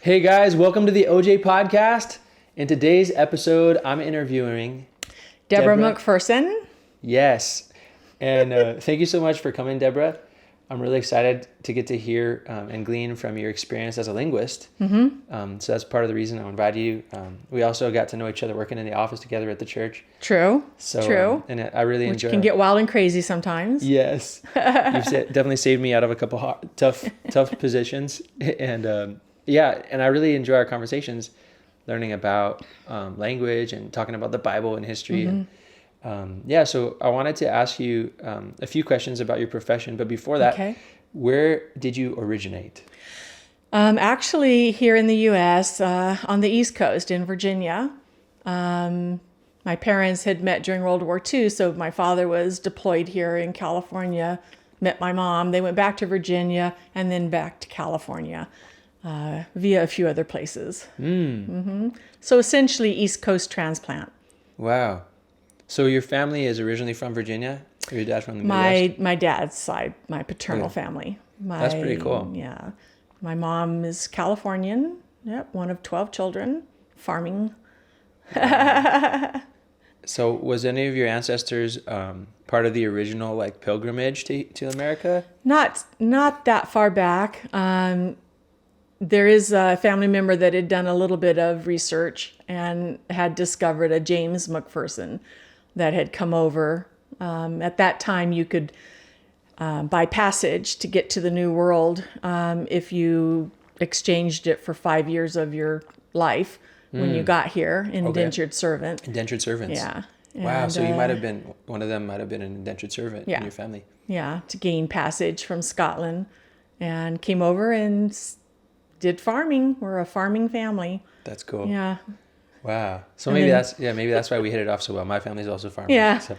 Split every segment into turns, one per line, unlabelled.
Hey guys, welcome to the OJ podcast. In today's episode, I'm interviewing
Debra McPherson.
Yes. And thank you so much for coming, Debra. I'm really excited to get to hear and glean from your experience as a linguist. So that's part of the reason I invited you. We also got to know each other working in the office together at the church.
True.
And I really
Which
enjoy
can get wild and crazy sometimes.
Yes. Definitely saved me out of a couple tough positions. And and I really enjoy our conversations, learning about language and talking about the Bible and history. So I wanted to ask you a few questions about your profession. But before that, Where did you originate?
Actually, here in the U.S., on the East Coast in Virginia. My parents had met during World War II, so my father was deployed here in California, met my mom. They went back to Virginia and then back to California via a few other places. So essentially, East Coast transplant.
Wow. So your family is originally from Virginia? Or your dad from the Midwest?
My dad's side, my paternal family.
That's pretty cool.
Yeah. My mom is Californian. Yep, one of 12 children, farming.
So was any of your ancestors part of the original pilgrimage to America?
Not that far back. There is a family member that had done a little bit of research and had discovered a James McPherson that had come over. At that time, you could buy passage to get to the New World if you exchanged it for 5 years of your life when you got here, indentured servant.
Indentured servants.
Yeah.
Wow, so you might have been, one of them might have been an indentured servant in your family.
Yeah, to gain passage from Scotland and came over and did farming. We're a farming family.
That's cool.
Yeah.
Wow. So maybe that's why we hit it off so well. My family's also farmers.
Yeah.
So,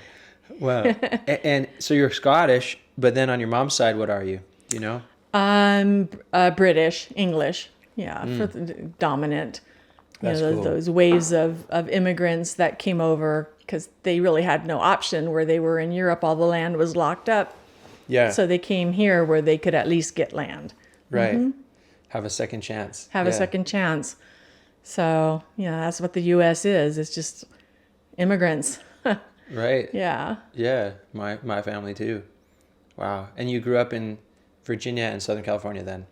wow. and so you're Scottish, but then on your mom's side, what are you? Do you know?
I'm British, English. Yeah, for the dominant.
That's cool.
Those waves of immigrants that came over because they really had no option where they were in Europe. All the land was locked up. Yeah. So they came here where they could at least get land.
Right. Have a second chance.
A second chance. So, that's what the U.S. is. It's just immigrants.
Right.
Yeah.
Yeah. My family too. Wow. And you grew up in Virginia and Southern California then?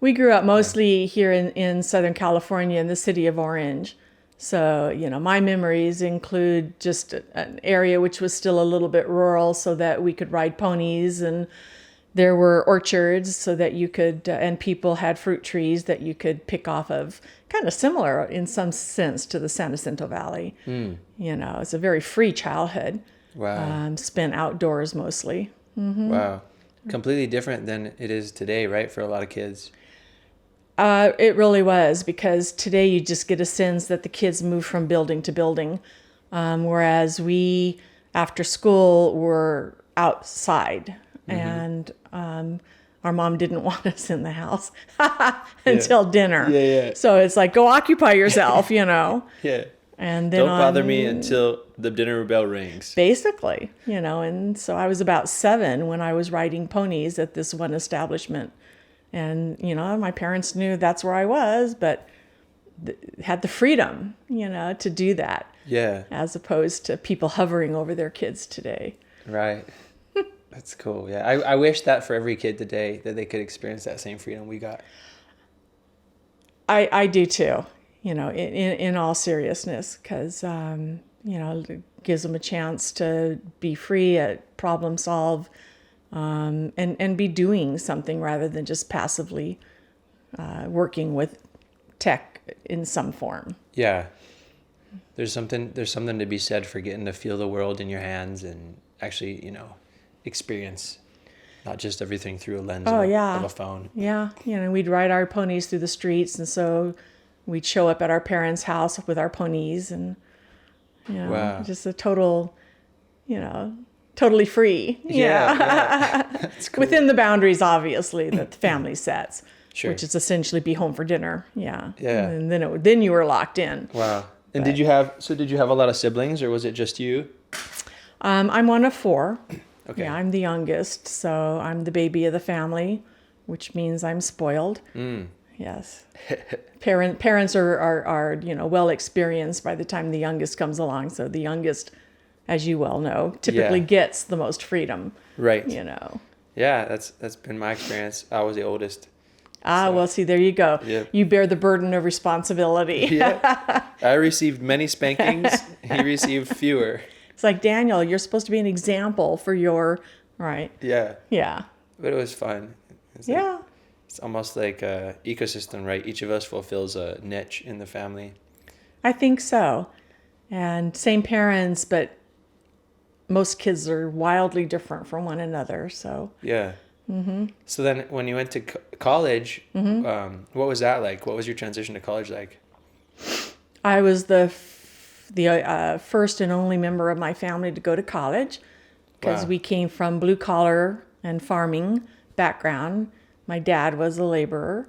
We grew up mostly here in Southern California in the city of Orange. So, my memories include just an area which was still a little bit rural so that we could ride ponies, and there were orchards so that you could, and people had fruit trees that you could pick off of, kind of similar in some sense to the San Jacinto Valley. It's a very free childhood.
Wow.
Spent outdoors mostly.
Wow. Completely different than it is today, right? For a lot of kids.
It really was, because today you just get a sense that the kids move from building to building, whereas we, after school, were outside, and our mom didn't want us in the house until dinner. Yeah. So it's like, go occupy yourself, Yeah. And then
don't bother me until the dinner bell rings.
Basically, and so I was about 7 when I was riding ponies at this one establishment. And, my parents knew that's where I was, but had the freedom, to do that.
Yeah.
As opposed to people hovering over their kids today.
Right. That's cool. Yeah. I wish that for every kid today, that they could experience that same freedom we got.
I do too, in all seriousness, because, it gives them a chance to be free, problem solve, and be doing something rather than just passively working with tech in some form.
Yeah. There's something to be said for getting to feel the world in your hands and actually, experience not just everything through a lens of a phone.
Yeah. We'd ride our ponies through the streets, and so we'd show up at our parents' house with our ponies, and just a total, totally free.
Yeah. That's cool.
Within the boundaries, obviously, that the family sets. Sure. Which is essentially be home for dinner. Yeah. Yeah. And then you were locked in.
Wow. And did you have a lot of siblings, or was it just you?
I'm one of 4.
Okay.
Yeah, I'm the youngest, so I'm the baby of the family, which means I'm spoiled. Yes. Parents are well experienced by the time the youngest comes along. So the youngest, as you well know, typically gets the most freedom.
Right. Yeah, that's been my experience. I was the oldest.
Well, see, there you go.
Yeah.
You bear the burden of responsibility.
Yeah. I received many spankings. He received fewer.
It's like, Daniel, you're supposed to be an example for your, right?
Yeah.
Yeah.
But it was fun. It's almost like a ecosystem, right? Each of us fulfills a niche in the family.
I think so. And same parents, but most kids are wildly different from one another. So
yeah. Mm-hmm. So then when you went to college, what was that like? What was your transition to college like?
I was the first and only member of my family to go to college because we came from blue collar and farming background. My dad was a laborer.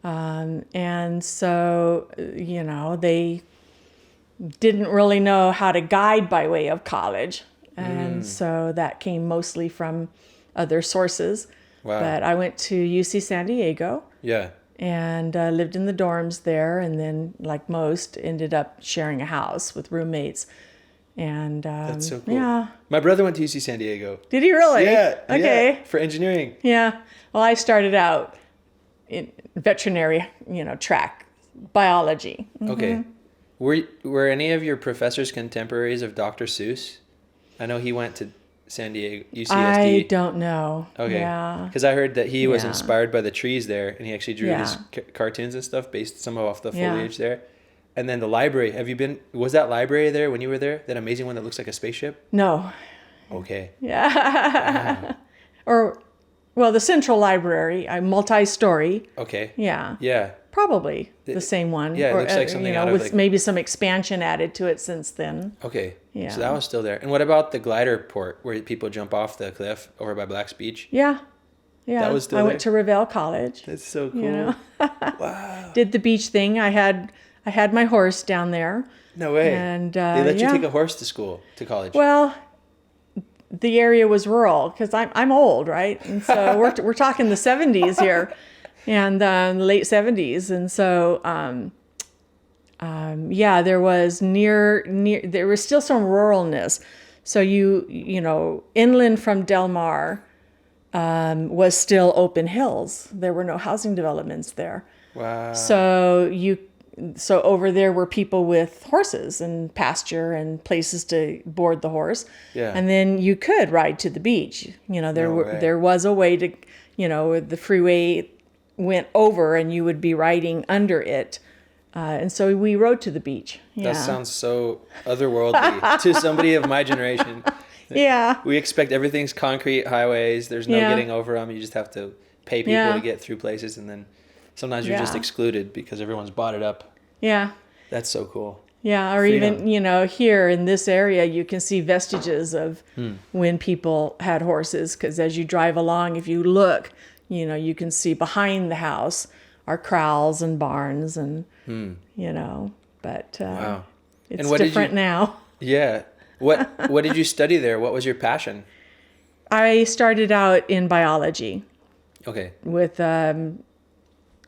And so, they didn't really know how to guide by way of college. And so that came mostly from other sources.
Wow.
But I went to UC San Diego.
Yeah.
And lived in the dorms there. And then, like most, ended up sharing a house with roommates. And
that's so cool.
Yeah.
My brother went to UC San Diego.
Did he really?
Yeah.
Okay.
Yeah, for engineering.
Yeah. Well, I started out in veterinary, track, biology. Mm-hmm.
Okay. Were any of your professors contemporaries of Dr. Seuss? I know he went to San Diego, UCSD.
I don't know.
Okay.
Yeah.
Because I heard that he was inspired by the trees there, and he actually drew his cartoons and stuff based some off the foliage there. And then the library. Was that library there when you were there? That amazing one that looks like a spaceship?
No. Okay. Yeah. Well, the Central Library, multi-story.
Okay.
Yeah.
Yeah.
Probably the same one.
Yeah, it looks like something out of
with maybe some expansion added to it since then.
Okay.
Yeah.
So that was still there. And what about the glider port where people jump off the cliff over by Black's Beach?
Yeah. Yeah.
That was still
I
there?
went to Revelle College.
That's so cool. Wow.
Did the beach thing. I had my horse down there.
No way.
And
they let you take a horse to college.
Well, the area was rural because I'm old, right? And so we're talking the 70s here, and late 70s, and so there was there was still some ruralness. So inland from Del Mar was still open hills. There were no housing developments there.
Wow.
So over there were people with horses and pasture and places to board the horse.
Yeah.
And then you could ride to the beach. There was a way to, the freeway went over and you would be riding under it. And so we rode to the beach. Yeah.
That sounds so otherworldly to somebody of my generation.
Yeah.
We expect everything's concrete highways. There's no getting over them. You just have to pay people to get through places, and then sometimes you're just excluded because everyone's bought it up.
Yeah.
That's so cool.
Yeah, or freedom. Even, here in this area, you can see vestiges of when people had horses, because as you drive along, if you look, you can see behind the house are corrals and barns and, but
wow.
It's different now.
Yeah. What did you study there? What was your passion?
I started out in biology.
Okay.
With an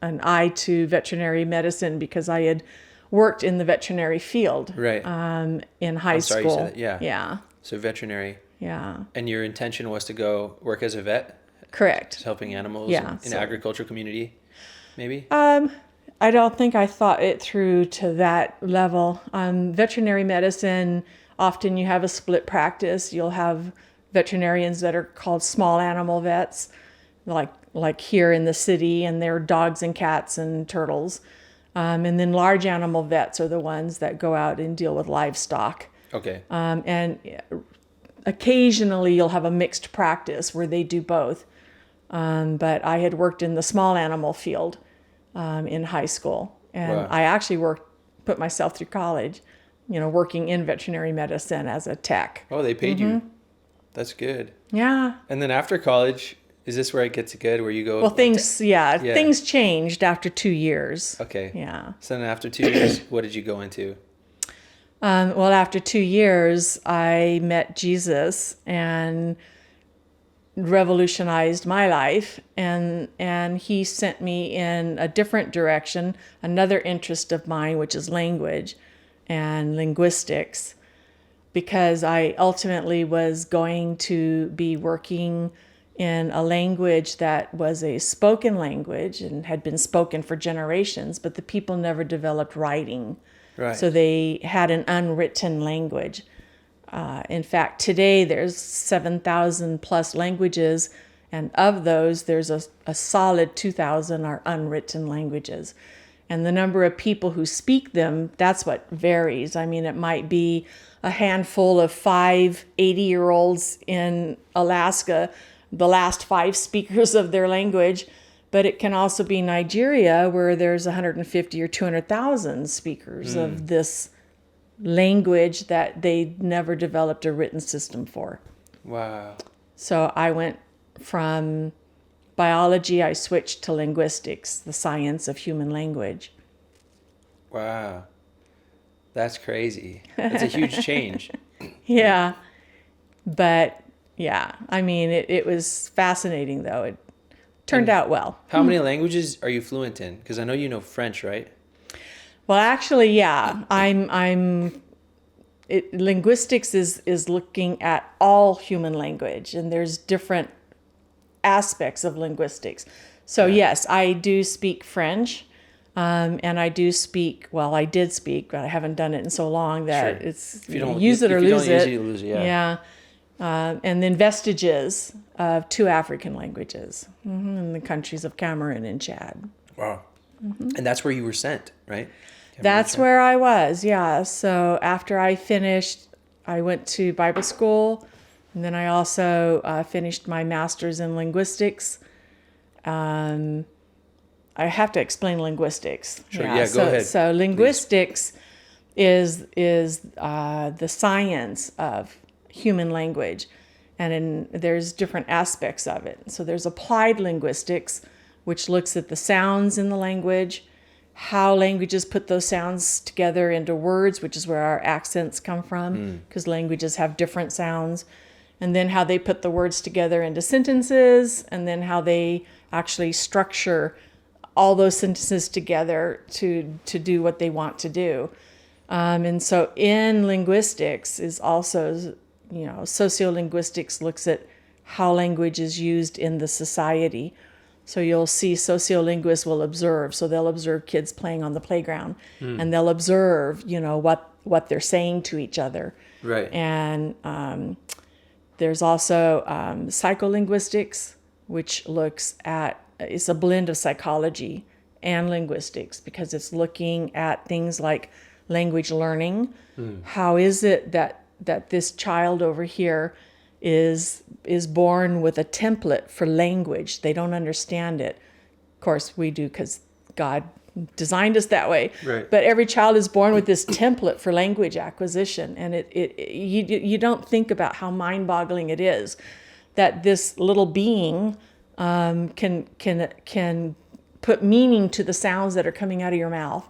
eye to veterinary medicine because I had worked in the veterinary field.
Right.
In high school.
You said that. Yeah.
Yeah.
So veterinary.
Yeah.
And your intention was to go work as a vet?
Correct.
Just helping animals in the agricultural community, maybe?
I don't think I thought it through to that level. Veterinary medicine, often you have a split practice. You'll have veterinarians that are called small animal vets, like here in the city, and they're dogs and cats and turtles. And then large animal vets are the ones that go out and deal with livestock.
Okay.
And occasionally you'll have a mixed practice where they do both. But I had worked in the small animal field in high school. And I actually put myself through college, working in veterinary medicine as a tech.
Oh, they paid you. That's good.
Yeah.
And then after college, is this where it gets good, where you go?
Well, things changed after 2 years.
Okay.
Yeah.
So then after 2 years, what did you go into?
Well, after 2 years, I met Jesus, and revolutionized my life, and he sent me in a different direction, another interest of mine, which is language and linguistics, because I ultimately was going to be working in a language that was a spoken language and had been spoken for generations, but the people never developed writing.
Right.
So they had an unwritten language. In fact, today there's 7,000 plus languages, and of those, there's a solid 2,000 are unwritten languages. And the number of people who speak them, that's what varies. I mean, it might be a handful of 80-year-olds in Alaska, the last 5 speakers of their language, but it can also be Nigeria, where there's 150 or 200,000 speakers of this language that they never developed a written system for.
Wow.
So I went from biology, I switched to linguistics, the science of human language.
Wow. That's crazy. That's a huge change.
Yeah. But yeah, I mean, it was fascinating, though. It turned out well.
How many languages are you fluent in? Because I know you know French, right?
Well, actually, yeah, linguistics is looking at all human language, and there's different aspects of linguistics. So yes, I do speak French, and I do speak. Well, I did speak, but I haven't done it in so long that it's
If you don't
use it or
if you
lose
don't use
it.
it, you lose it. Yeah.
Yeah. And then vestiges of 2 African languages in the countries of Cameroon and Chad.
Wow. And that's where you were sent, right?
That's where I was, yeah. So after I finished, I went to Bible school, and then I also finished my master's in linguistics. I have to explain linguistics.
Sure, go ahead.
So linguistics is the science of human language, and there's different aspects of it. So there's applied linguistics, which looks at the sounds in the language, how languages put those sounds together into words, which is where our accents come from, because languages have different sounds, and then how they put the words together into sentences, and then how they actually structure all those sentences together to do what they want to do. And so in linguistics is also, sociolinguistics looks at how language is used in the society. So you'll see sociolinguists will observe. So they'll observe kids playing on the playground, and they'll observe, what they're saying to each other.
Right.
And there's also psycholinguistics, which it's a blend of psychology and linguistics, because it's looking at things like language learning. How is it that this child over here is born with a template for language? They don't understand it. Of course, we do, because God designed us that way.
Right.
But every child is born with this template for language acquisition, and you don't think about how mind-boggling it is that this little being can put meaning to the sounds that are coming out of your mouth.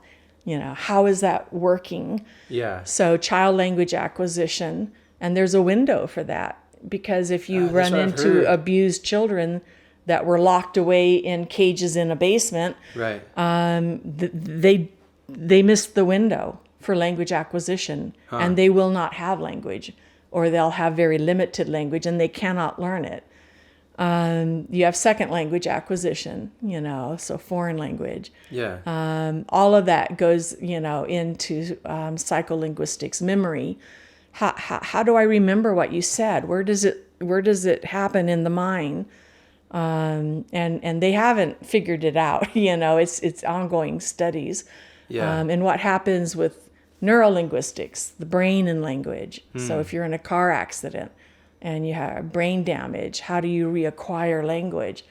How is that working?
Yeah.
So child language acquisition, and there's a window for that. Because if you run into abused children that were locked away in cages in a basement,
right,
they missed the window for language acquisition, and they will not have language, or they'll have very limited language, and they cannot learn it. You have second language acquisition, so foreign language.
Yeah.
All of that goes, into psycholinguistics, memory. How do I remember what you said? Where does it happen in the mind? And they haven't figured it out. It's ongoing studies.
Yeah.
And what happens with neurolinguistics, the brain and language. So if you're in a car accident and you have brain damage, how do you reacquire language?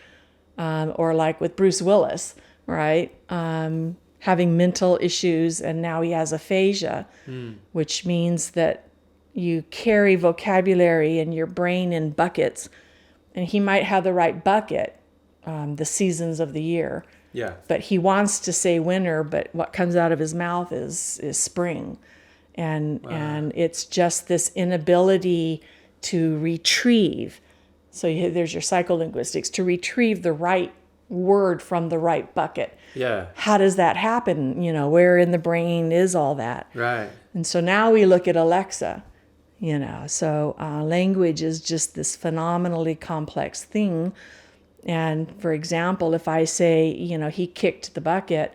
Or like with Bruce Willis, right? Having mental issues, and now he has aphasia, which means that you carry vocabulary in your brain in buckets, and he might have the right bucket, the seasons of the year.
Yeah.
But he wants to say winter, but what comes out of his mouth is spring. And it's just this inability to retrieve. So there's your psycholinguistics to retrieve the right word from the right bucket.
Yeah.
How does that happen? Where in the brain is all that?
Right.
And so now we look at Alexa, so language is just this phenomenally complex thing. And for example, if I say, he kicked the bucket,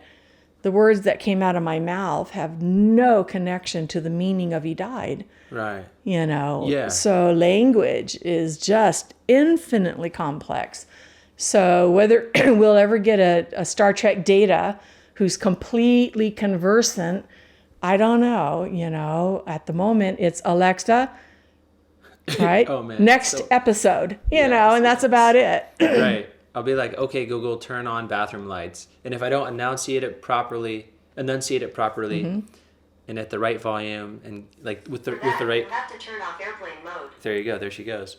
the words that came out of my mouth have no connection to the meaning of he died.
Right.
Yeah. So language is just infinitely complex. So whether we'll ever get a Star Trek Data who's completely conversant, I don't know. At the moment, it's Alexa, right?
Oh, man.
Next episode, and that's about it.
Right. I'll be like, okay, Google, turn on bathroom lights. And if I don't enunciate it properly,
Mm-hmm.
and at the right volume, and like with the right,
you have to turn off airplane mode.
There you go. There she goes.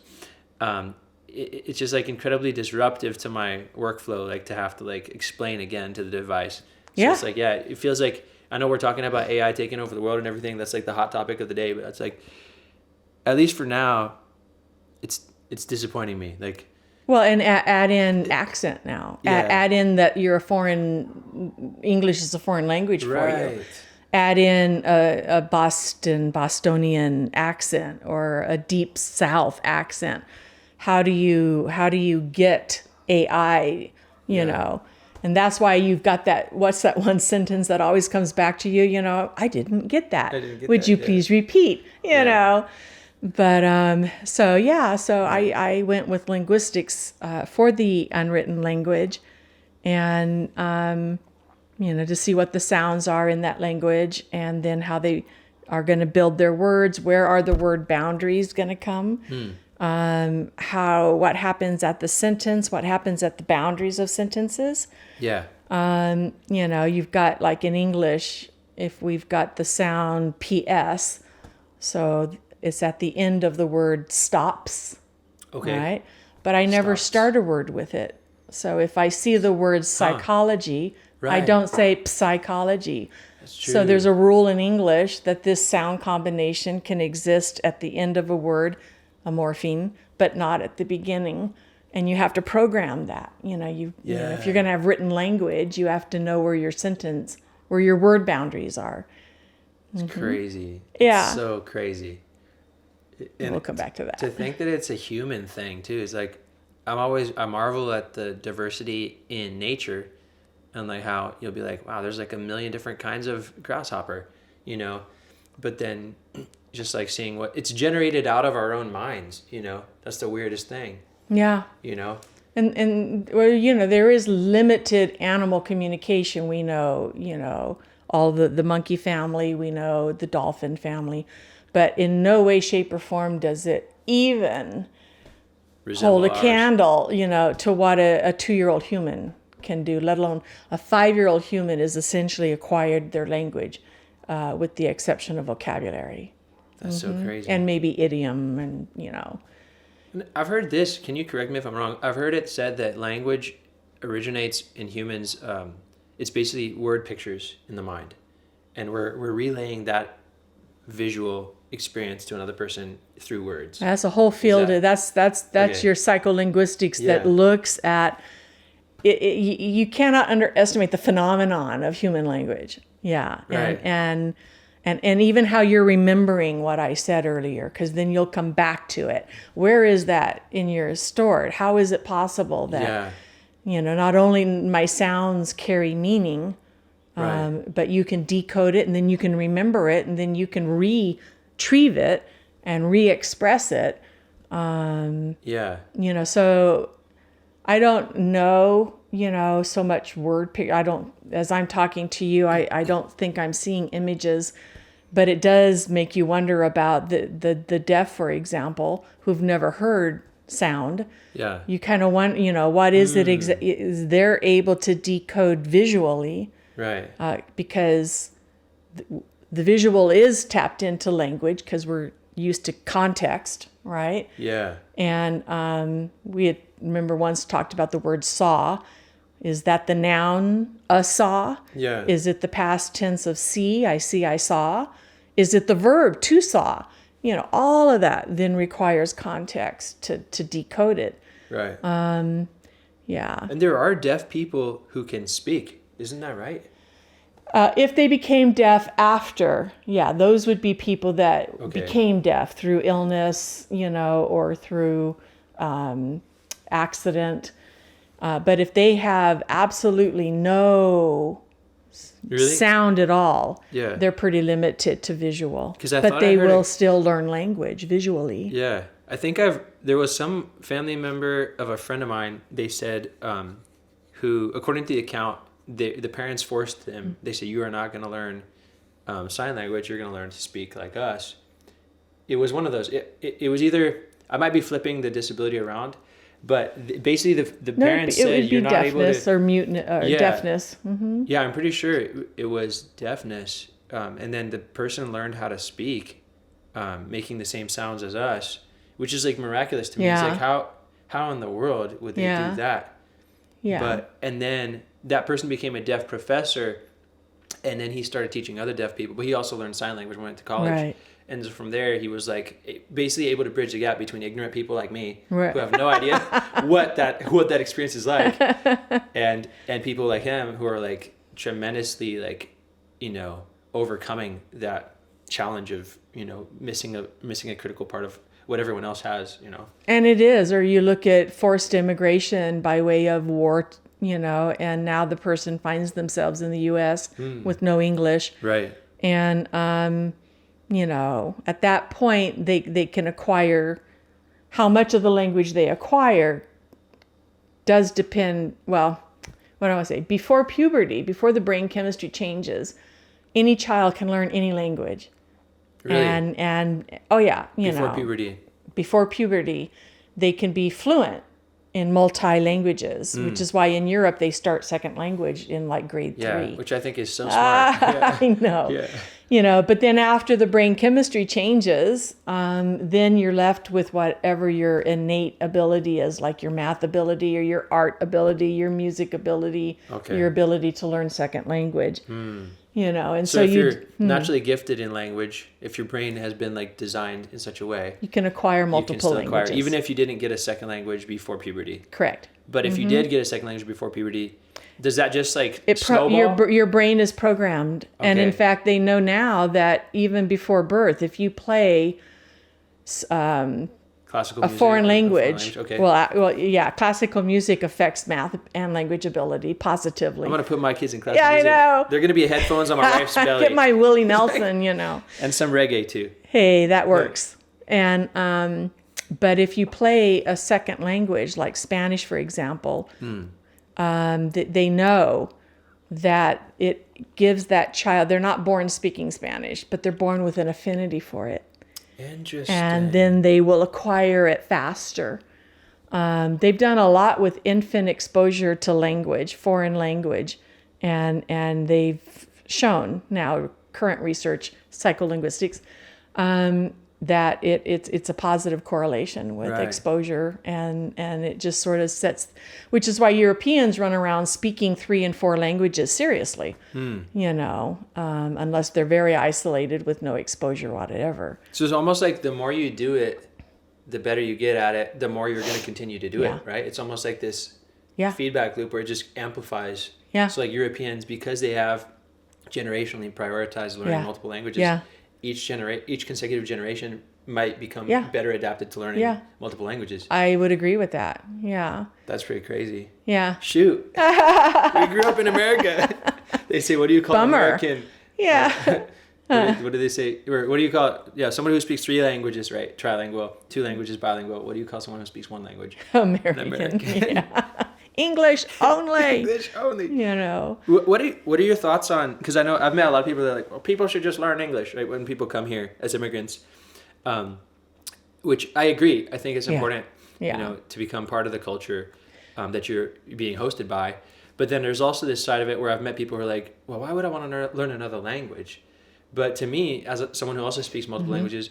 It's just like incredibly disruptive to my workflow, like to have to like explain again to the device. So it's like, it feels like, I know we're talking about AI taking over the world and everything. That's like the hot topic of the day, but it's like, at least for now, it's disappointing me. Like,
well, and add in accent now.
Yeah.
Add in that English is a foreign language for
right.
you. Add in a Bostonian accent or a deep South accent. How do you get AI, And that's why you've got that, what's that one sentence that always comes back to you, I didn't get that. Would you please repeat, you know? But so I went with linguistics for the unwritten language, and to see what the sounds are in that language, and then how they are going to build their words. Where are the word boundaries going to come? What happens at the sentence? What happens at the boundaries of sentences?
Yeah.
You've got, like in English, if we've got the sound PS, so it's at the end of the word stops. Okay. Right? But I never start a word with it. So if I see the word psychology, I don't say psychology.
That's true.
So there's a rule in English that this sound combination can exist at the end of a word, a morpheme, but not at the beginning. And you have to program that. You know, if you're going to have written language, you have to know where your word boundaries are.
It's crazy.
Yeah.
It's so crazy.
And we'll come back to that.
To think that it's a human thing too is like, I marvel at the diversity in nature, and like how you'll be like, wow, there's like a million different kinds of grasshopper, but then just like seeing what it's generated out of our own minds, that's the weirdest thing.
Yeah. And well, there is limited animal communication. We know, all the monkey family, we know the dolphin family, but in no way, shape, or form does it even hold a candle, to what a 2-year-old human can do, let alone a 5-year-old human is essentially acquired their language, with the exception of vocabulary.
That's so crazy.
And maybe idiom and,
I've heard this, can you correct me if I'm wrong? I've heard it said that language originates in humans, it's basically word pictures in the mind. And we're relaying that visual experience to another person through words.
That's a whole field. That's okay. Your psycholinguistics that looks at it. You cannot underestimate the phenomenon of human language. Yeah.
Right.
And even how you're remembering what I said earlier, because then you'll come back to it. Where is that in your stored? How is it possible that, not only my sounds carry meaning, but you can decode it and then you can remember it and then you can retrieve it and re-express it. So I don't know, so much word picture. As I'm talking to you, I don't think I'm seeing images, but it does make you wonder about the deaf, for example, who've never heard sound.
Yeah.
You kind of want, what is it? Is they're able to decode visually.
Right.
Because the visual is tapped into language because we're used to context, right?
Yeah.
And we had, remember, once talked about the word saw. Is that the noun, a saw?
Yeah.
Is it the past tense of see, I see, I saw? Is it the verb to saw? all of that then requires context to decode it.
Right.
Yeah.
And there are deaf people who can speak. Isn't that right?
If they became deaf after, those would be people that
Okay.
became deaf through illness, or through accident. But if they have absolutely no
Really?
sound at all,
Yeah.
they're pretty limited to visual.
'Cause I
but
thought
they
I heard
will still learn language visually.
Yeah. I think there was some family member of a friend of mine, they said, who, according to the account, the parents forced them, they said, you are not going to learn sign language, you're going to learn to speak like us. It was one of those, it was either, I might be flipping the disability around, but basically the parents
it
said
would be
you're not able
deafness
to...
or muteness or
Yeah.
deafness. Mm-hmm.
Yeah, I'm pretty sure it was deafness. And then the person learned how to speak, making the same sounds as us, which is like miraculous to me.
Yeah.
It's like, how in the world would they do that?
Yeah.
And then that person became a deaf professor, and then he started teaching other deaf people, but he also learned sign language when he went to college.
Right.
And so from there, he was like basically able to bridge the gap between ignorant people like me,
Right.
who have no idea what that experience is like, and people like him who are like tremendously like, overcoming that challenge of, missing a critical part of what everyone else has,
And it is, or you look at forced immigration by way of war, and now the person finds themselves in the U.S. with no English.
Right.
And, at that point, they can acquire, how much of the language they acquire does depend, well, what do I want to say? Before puberty, before the brain chemistry changes, any child can learn any language.
Really?
And oh yeah, before puberty, they can be fluent in multi languages, which is why in Europe they start second language in like grade 3.
Which I think is so smart. Yeah.
I know.
Yeah.
But then after the brain chemistry changes, then you're left with whatever your innate ability is, like your math ability or your art ability, your music ability, your ability to learn second language. And
So if you're naturally gifted in language, if your brain has been like designed in such a way,
you can acquire
you can
multiple
still
languages.
acquire, even if you didn't get a second language before puberty.
Correct.
But if you did get a second language before puberty, does that just like snowball?
Your brain is programmed. And in fact, they know now that even before birth, if you play
Classical
a
music,
foreign language,
Okay.
classical music affects math and language ability positively.
I'm going to put my kids in classical
I
music.
know.
They're going to be headphones on my wife's belly.
Get my Willie Nelson,
And some reggae too.
Hey, that works. And but if you play a second language like Spanish, for example, they know that it gives that child, they're not born speaking Spanish, but they're born with an affinity for it.
Interesting.
And then they will acquire it faster. They've done a lot with infant exposure to language, foreign language, and they've shown now, current research, psycholinguistics, that it's a positive correlation with exposure, and it just sort of sets, which is why Europeans run around speaking 3 and 4 languages seriously, unless they're very isolated with no exposure whatever.
So it's almost like the more you do it, the better you get at it, the more you're going to continue to do it, right? It's almost like this feedback loop where it just amplifies.
Yeah.
So like Europeans, because they have generationally prioritized learning multiple languages, each consecutive generation might become better adapted to learning multiple languages.
I would agree with that. Yeah.
That's pretty crazy.
Yeah.
Shoot. We grew up in America. They say, what do you call an American?
Yeah.
What do they say? Or what do you call it? Yeah, somebody who speaks 3 languages, right? Trilingual. 2 languages, bilingual. What do you call someone who speaks 1 language?
American. Yeah. English only.
English only.
What
are your thoughts on? Because I know I've met a lot of people that are like, well, people should just learn English, right? When people come here as immigrants, which I agree. I think it's important, to become part of the culture that you're being hosted by. But then there's also this side of it where I've met people who are like, well, why would I want to learn another language? But to me, as someone who also speaks multiple languages,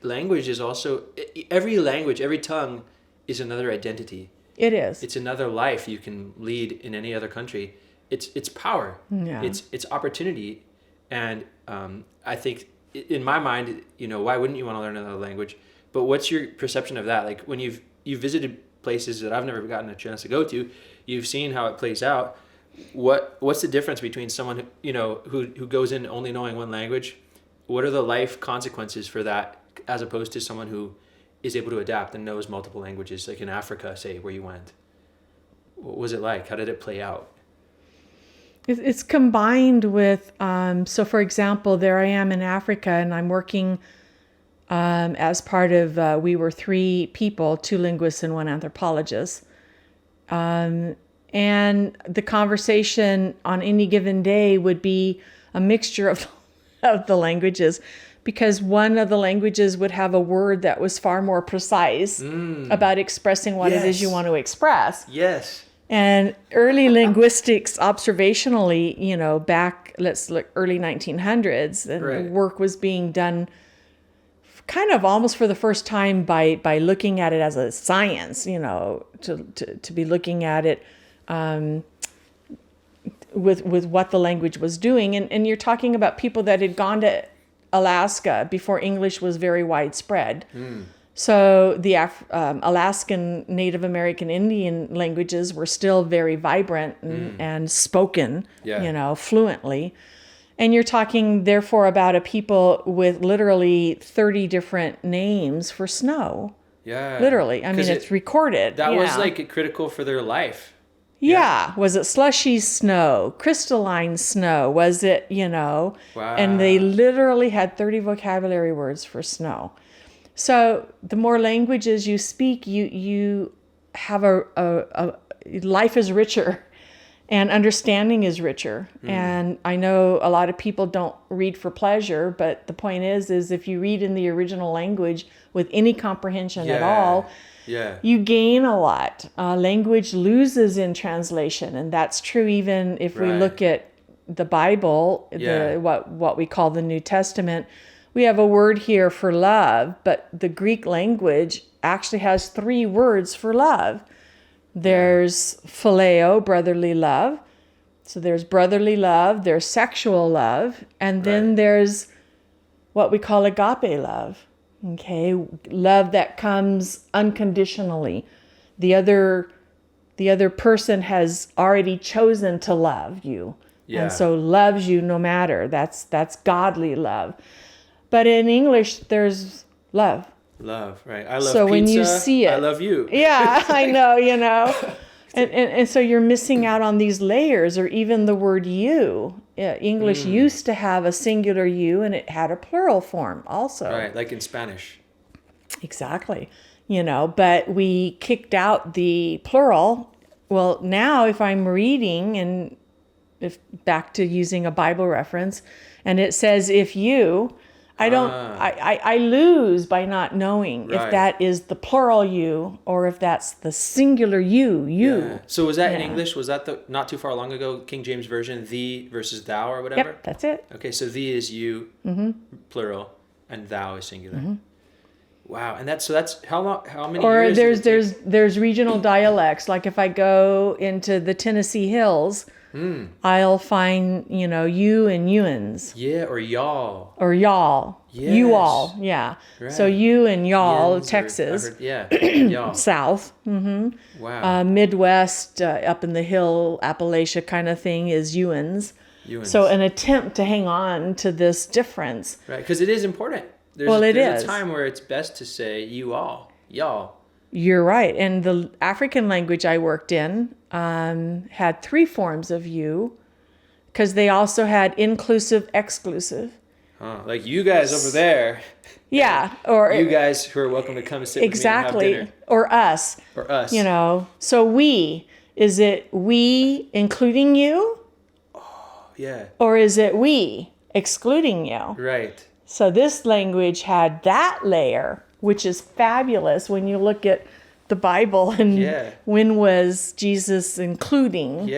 language is also, every language, every tongue is another identity.
It is.
It's another life you can lead in any other country. It's power.
Yeah.
It's opportunity. And I think in my mind, why wouldn't you want to learn another language? But what's your perception of that? Like when you've visited places that I've never gotten a chance to go to, you've seen how it plays out. What's the difference between someone who goes in only knowing one language? What are the life consequences for that, as opposed to someone who is able to adapt and knows multiple languages, like in Africa, say, where you went? What was it like? How did it play out?
It's combined with, so for example, there I am in Africa and I'm working as part of, we were 3 people, 2 linguists and 1 anthropologist. And the conversation on any given day would be a mixture of the languages, because one of the languages would have a word that was far more precise about expressing what it is you want to express.
Yes.
And early linguistics, observationally, back, let's look, early 1900s, and work was being done kind of almost for the first time by looking at it as a science, to be looking at it with what the language was doing. And you're talking about people that had gone to Alaska before English was very widespread. So the Alaskan Native American Indian languages were still very vibrant and spoken, fluently. And you're talking, therefore, about a people with literally 30 different names for snow.
Yeah.
Literally. I mean, it's recorded.
That was like critical for their life.
Yeah. Was it slushy snow, crystalline snow? Was it,
Wow.
And they literally had 30 vocabulary words for snow. So the more languages you speak, you have a life is richer and understanding is richer. And I know a lot of people don't read for pleasure, but the point is if you read in the original language with any comprehension at all, you gain a lot. Language loses in translation, and that's true even if we look at the Bible, what we call the New Testament. We have a word here for love, but the Greek language actually has 3 words for love. There's phileo, brotherly love. So there's brotherly love, there's sexual love, and then there's what we call agape love. Okay, love that comes unconditionally. The other person has already chosen to love you, and so loves you no matter. That's godly love. But in English, there's love.
Love, right? I love
so
pizza.
When you see it,
I love you.
Yeah, I know, and so you're missing out on these layers, or even the word you. English used to have a singular you, and it had a plural form also.
Right, like in Spanish.
Exactly. But we kicked out the plural. Well, now if I'm reading, and if back to using a Bible reference, and it says if you, I lose by not knowing if that is the plural you or if that's the singular you.
Yeah. So was that in English? Was that not too far long ago, King James Version, thee versus thou or whatever?
Yep, that's it.
Okay, so thee is you, plural, and thou is singular. Wow, and that's how many years?
Or there's regional dialects. Like if I go into the Tennessee Hills, I'll find, you and youans.
Yeah, or y'all.
Or y'all.
Yes.
You all, yeah. Right. So you and y'all, Yins, Texas.
Y'all.
South.
Wow.
Midwest, up in the hill, Appalachia kind of thing is youans. So an attempt to hang on to this difference.
Right, because it is important. There's a time where it's best to say you all, y'all.
You're right. And the African language I worked in had 3 forms of you, because they also had inclusive, exclusive.
Like you guys over there.
Yeah. Or
you guys who are welcome to come and sit with me and have dinner.
Or us.
Or us.
So we, is it we including you?
Oh, yeah.
Or is it we excluding you?
Right.
So this language had that layer, which is fabulous when you look at the Bible and when was Jesus including,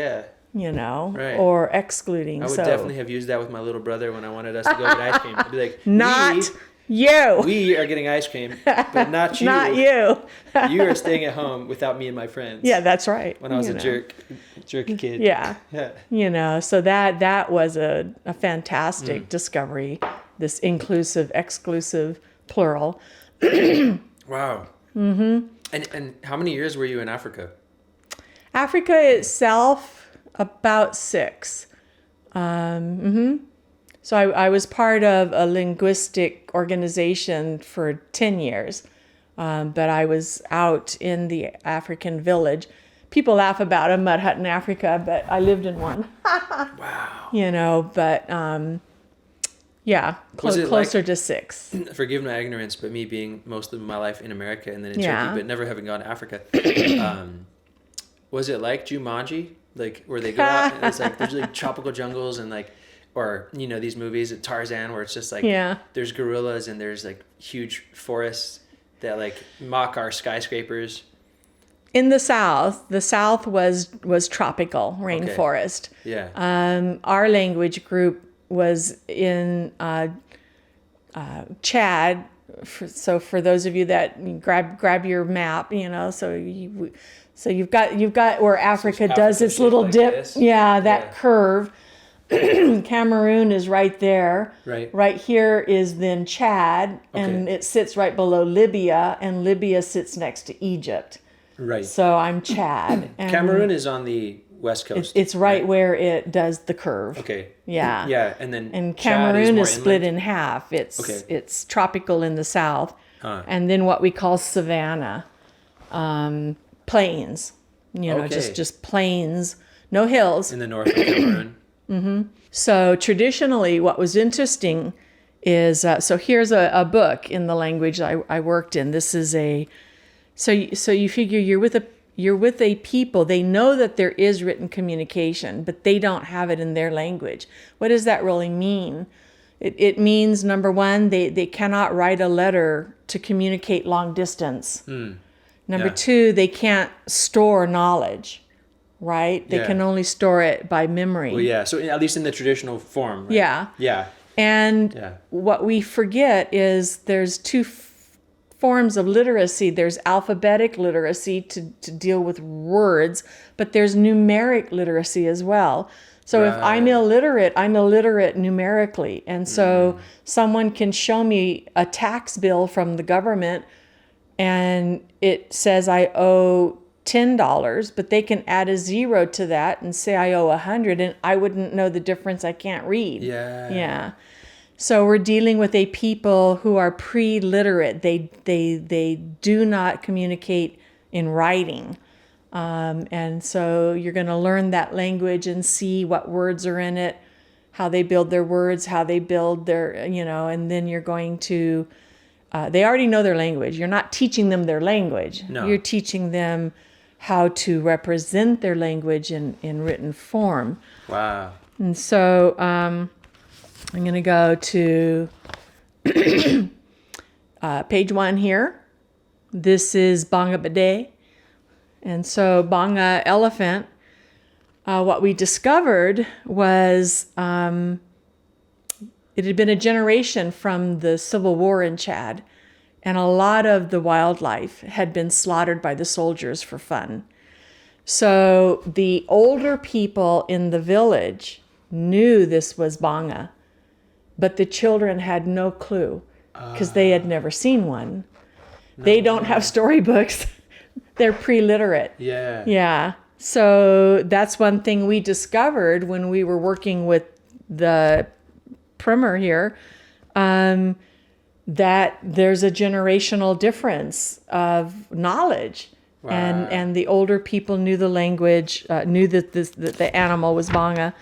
or excluding.
I would definitely have used that with my little brother when I wanted us to go get ice cream. I'd be like,
not you.
We are getting ice cream, but not you.
Not you.
You are staying at home without me and my friends.
Yeah, that's right.
When I was a jerk kid.
Yeah. So that was a fantastic discovery this inclusive, exclusive, plural.
Wow. Mm-hmm. And how many years were you in Africa?
Africa itself, about 6. So I was part of a linguistic organization for 10 years, but I was out in the African village. People laugh about a mud hut in Africa, but I lived in one.
Wow.
You know, but yeah, closer to 6.
Forgive my ignorance, but me being most of my life in America and then in
Yeah.
Turkey, but never having gone to Africa, was it like Jumanji? Like where they go out and it's like there's like tropical jungles and like, or you know these movies at Tarzan where it's just like there's gorillas and there's like huge forests that like mock our skyscrapers.
In the South was tropical rainforest.
Okay. Yeah.
Our language group was in Chad. So for those of you that grab your map, you know, so you've got where Africa does its little like dip. This. Yeah, that curve. Cameroon is right there.
Right.
Right here is then Chad, and it sits right below Libya, and Libya sits next to Egypt.
Right.
So I'm Chad. And
Cameroon is on the west coast.
It's right where it does the curve.
Okay.
Yeah.
Yeah, and then
Cameroon is split in half. It's tropical in the south, and then what we call savanna, plains. You know, just plains, no hills.
In the north of Cameroon.
Mm-hmm. So traditionally, what was interesting is so here's a book in the language I worked in. This is so you figure you're with a people. They know that there is written communication, but they don't have it in their language. What does that really mean? It means, number one, they cannot write a letter to communicate long distance. Number two, they can't store knowledge. Right? They can only store it by memory.
Well, yeah. So at least in the traditional form. Right?
Yeah.
Yeah.
And what we forget is there's 2 forms of literacy. There's alphabetic literacy to deal with words, but there's numeric literacy as well. So if I'm illiterate numerically. And so someone can show me a tax bill from the government and it says I owe $10, but they can add a 0 to that and say I owe 100, and I wouldn't know the difference. I can't read. Yeah. So we're dealing with a people who are pre-literate. They do not communicate in writing, and so you're going to learn that language and see what words are in it, how they build their words, how they build their and then you're going to. They already know their language. You're not teaching them their language.
No.
You're teaching them how to represent their language in written form.
Wow.
And so I'm going to go to page 1 here. This is Banga Bade. And so Banga elephant, what we discovered was it had been a generation from the Civil War in Chad. And a lot of the wildlife had been slaughtered by the soldiers for fun. So the older people in the village knew this was Banga, but the children had no clue because they had never seen one. They don't have storybooks. They're pre-literate. Yeah. So that's one thing we discovered when we were working with the primer here. That there's a generational difference of knowledge. Wow. And the older people knew the language, knew that the animal was Banga.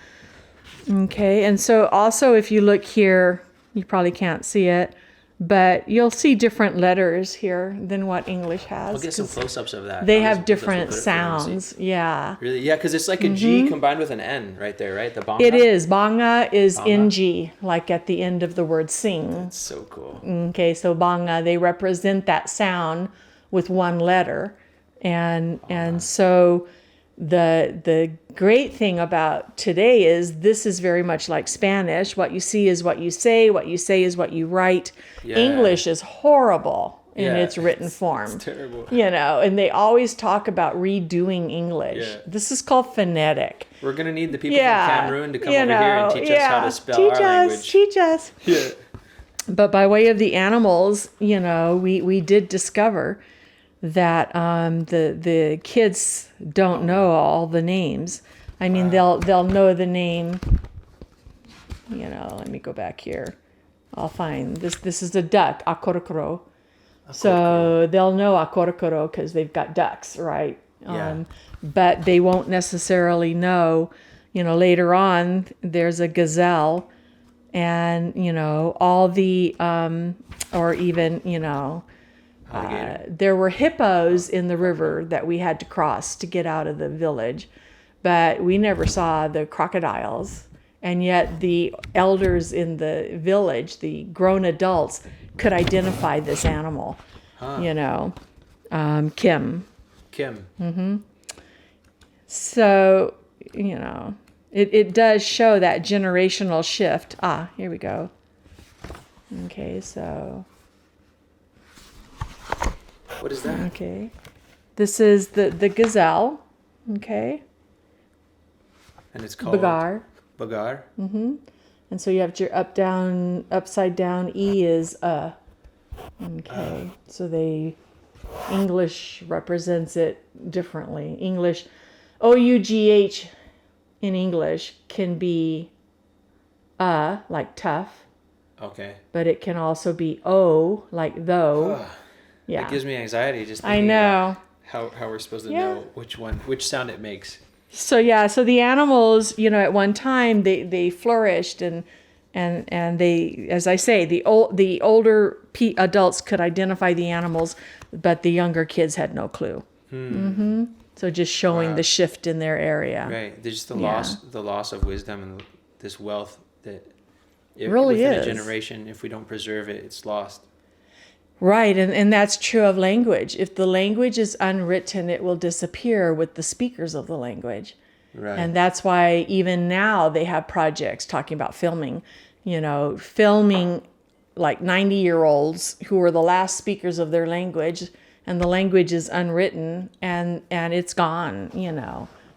Okay, and so also if you look here, you probably can't see it, but you'll see different letters here than what English has.
We'll get some close-ups of that.
They have different sounds. Yeah.
Really? Yeah, because it's like a G combined with an N right there, right? The Banga?
It is. Banga is NG, like at the end of the word sing.
That's so cool.
Okay, so Banga, they represent that sound with one letter. And so the great thing about today is this is very much like Spanish. What you see is what you say is what you write. Yeah. English is horrible in its written form.
It's terrible.
And they always talk about redoing English. Yeah. This is called phonetic.
We're going to need the people from Cameroon to come over here and teach us how to spell our language.
Teach us.
Yeah.
But by way of the animals, we did discover that the kids don't know all the names. I mean, they'll know the name. Let me go back here. I'll find this. This is a duck, akorokoro. So they'll know akorokoro because they've got ducks, right?
Yeah.
But they won't necessarily know. Later on, there's a gazelle, and all the or even there were hippos in the river that we had to cross to get out of the village, but we never saw the crocodiles. And yet the elders in the village, the grown adults, could identify this animal. Kim.
Kim.
So, it does show that generational shift. Here we go. Okay, so.
What is that?
Okay. This is the gazelle. Okay.
And it's called?
Bagar.
Bagar?
Mm-hmm. And so you have your up, down, upside down. E is Okay. So English represents it differently. English, OUGH in English can be like tough.
Okay.
But it can also be O, like though. Yeah.
It gives me anxiety just
I
thinking
know.
about how we're supposed to know which sound it makes.
So the animals, at one time they flourished and they, as I say, the older adults could identify the animals, but the younger kids had no clue. So just showing the shift in their area.
Right. There's just the loss of wisdom and this wealth that
really
within
is.
a generation, if we don't preserve it, it's lost.
Right, and that's true of language. If the language is unwritten, it will disappear with the speakers of the language.
Right.
And that's why even now they have projects talking about filming like 90-year-olds who are the last speakers of their language, and the language is unwritten and it's gone,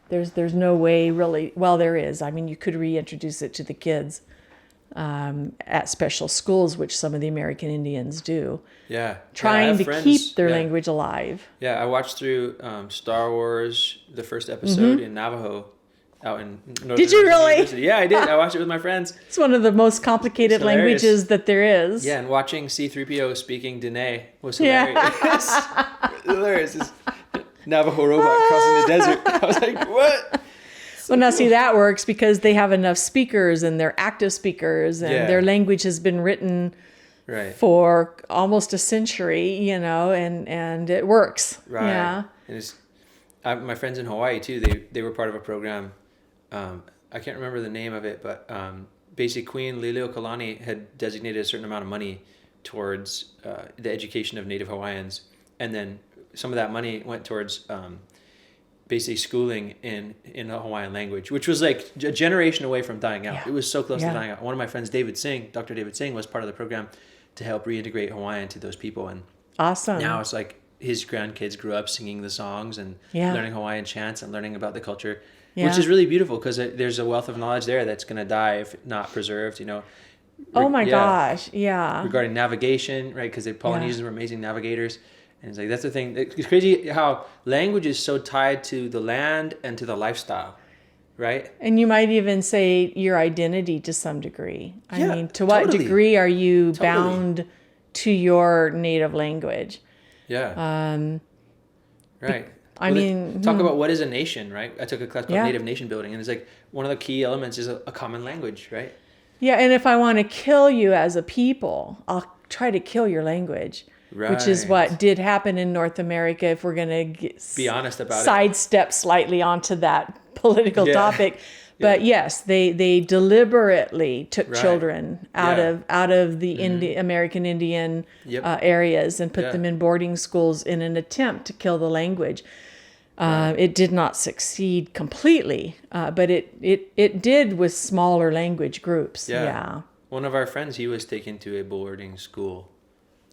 There's no way really, well, there is. I mean, you could reintroduce it to the kids at special schools, which some of the American Indians do.
Yeah.
Trying to keep their language alive.
Yeah, I watched through Star Wars, the first episode in Navajo, out in Northern
Did you really?
University. Yeah, I did. I watched it with my friends.
It's one of the most complicated languages that there is.
Yeah, and watching C-3PO speaking Dene was hilarious. Hilarious. This Navajo robot crossing the desert. I was like, what?
Well, now see, that works because they have enough speakers and they're active speakers and their language has been written for almost a century, and it works.
Right.
Yeah.
And my friends in Hawaii too, they were part of a program. I can't remember the name of it, but basically Queen Liliuokalani had designated a certain amount of money towards the education of Native Hawaiians. And then some of that money went towards basically schooling in the Hawaiian language, which was like a generation away from dying out. It was so close to dying out. One of my friends, Dr. David Singh, was part of the program to help reintegrate Hawaiian to those people. And
awesome.
Now it's like his grandkids grew up singing the songs and learning Hawaiian chants and learning about the culture, which is really beautiful because there's a wealth of knowledge there that's going to die if not preserved,
Oh my gosh. Yeah.
Regarding navigation, right? Because the Polynesians were amazing navigators. And it's like, that's the thing. It's crazy how language is so tied to the land and to the lifestyle, right?
And you might even say your identity to some degree. I mean, to what
totally.
degree are you bound to your native language?
Yeah. Right.
I mean...
Talk about what is a nation, right? I took a class called Native Nation Building, and it's like one of the key elements is a common language, right?
Yeah, and if I want to kill you as a people, I'll try to kill your language. Right. Which is what did happen in North America, if we're going to
be honest about
sidestep slightly onto that political topic. But yes, they deliberately took children out of the American Indian areas and put them in boarding schools in an attempt to kill the language. It did not succeed completely, but it did with smaller language groups. Yeah.
One of our friends, he was taken to a boarding school.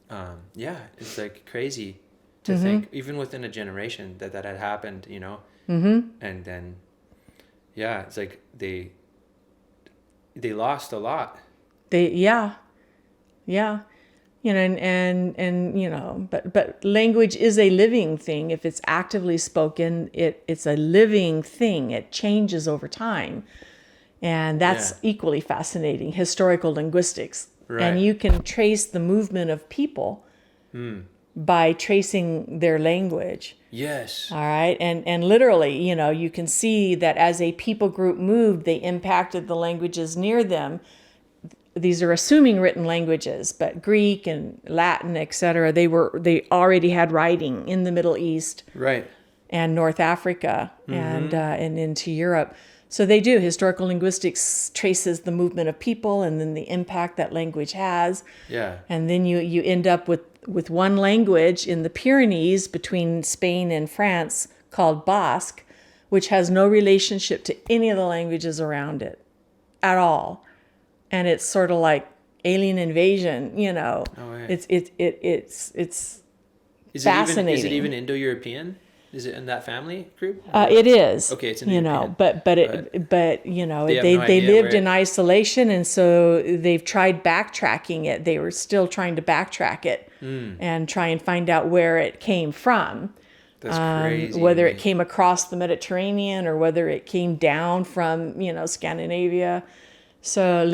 It's like crazy to think, even within a generation, that had happened, and then it's like they lost a lot.
Yeah. And but language is a living thing. If it's actively spoken, it's a living thing. It changes over time. And that's equally fascinating, historical linguistics.
Right.
And you can trace the movement of people by tracing their language.
Yes.
All right. And literally, you can see that as a people group moved, they impacted the languages near them. These are assuming written languages, but Greek and Latin, etc. They already had writing in the Middle East,
Right.
and North Africa, and into Europe. So they do. Historical linguistics traces the movement of people and then the impact that language has.
Yeah.
And then you end up with one language in the Pyrenees between Spain and France called Basque, which has no relationship to any of the languages around it at all. And it's sort of like alien invasion,
Oh, yeah.
It's
Is
fascinating.
Is it even Indo-European? Is it in that family group?
It is.
Okay, it's Indo-European.
But
They have no
they
idea
lived
where
in isolation, and so they've tried backtracking it. They were still trying to backtrack it and try and find out where it came from.
That's crazy.
Whether it came across the Mediterranean or whether it came down from, Scandinavia. So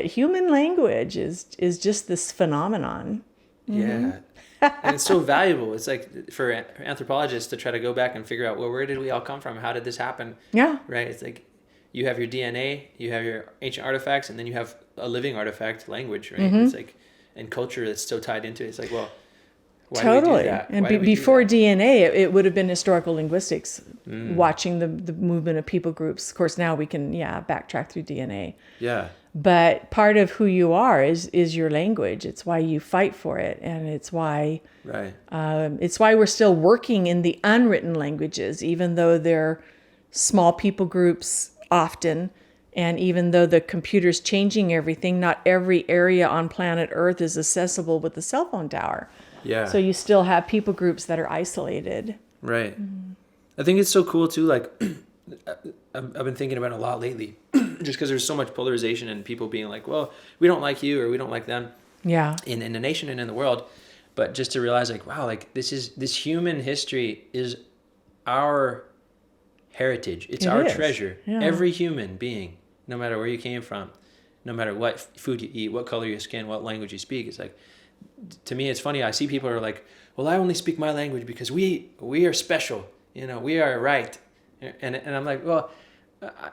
human language is just this phenomenon.
Yeah. And it's so valuable. It's like for anthropologists to try to go back and figure out, well, where did we all come from? How did this happen?
Yeah.
Right? It's like you have your DNA, you have your ancient artifacts, and then you have a living artifact, language, right? It's like, and culture that's so tied into it. It's like, well, why do we do that?
And
Why do we do
before
that?
DNA, it would have been historical linguistics, watching the movement of people groups. Of course, now we can, backtrack through DNA.
Yeah.
But part of who you are is your language. It's why you fight for it, and it's why
Right.
we're still working in the unwritten languages, even though they're small people groups often, and even though the computer's changing everything, not every area on planet Earth is accessible with the cell phone tower.
Yeah.
So you still have people groups that are isolated.
Right. I think it's so cool too. Like, I've been thinking about it a lot lately, just because there's so much polarization and people being like, well, we don't like you or we don't like them.
Yeah.
In the nation and in the world. But just to realize, like, wow, like this human history is our heritage. It's our treasure.
Yeah.
Every human being, no matter where you came from, no matter what food you eat, what color your skin, what language you speak. It's like, to me, it's funny. I see people who are like, well, I only speak my language because we are special. We are right. And I'm like, well,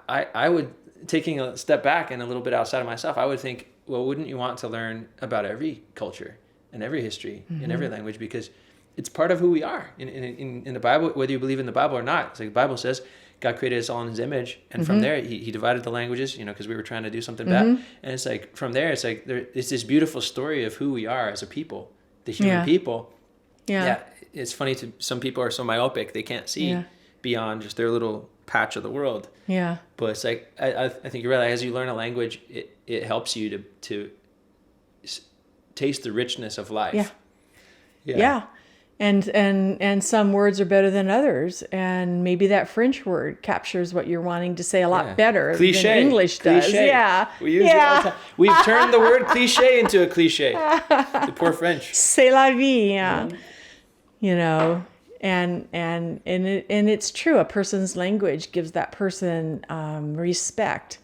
I would, taking a step back and a little bit outside of myself, I would think, well, wouldn't you want to learn about every culture and every history and every language, because it's part of who we are in the Bible, whether you believe in the Bible or not. It's like the Bible says God created us all in his image, and from there he divided the languages, because we were trying to do something bad. And it's like from there, it's like it's this beautiful story of who we are as a people, the human people. Yeah, it's funny to some people are so myopic they can't see beyond just their little patch of the world.
Yeah.
But it's like I think you're right. As you learn a language, it helps you to taste the richness of life.
Yeah. And some words are better than others, and maybe that French word captures what you're wanting to say a lot better than English does.
Cliche.
Yeah.
We use it all the time. We've turned the word cliche into a cliche. The poor French.
C'est la vie. Yeah. And it's true. A person's language gives that person respect,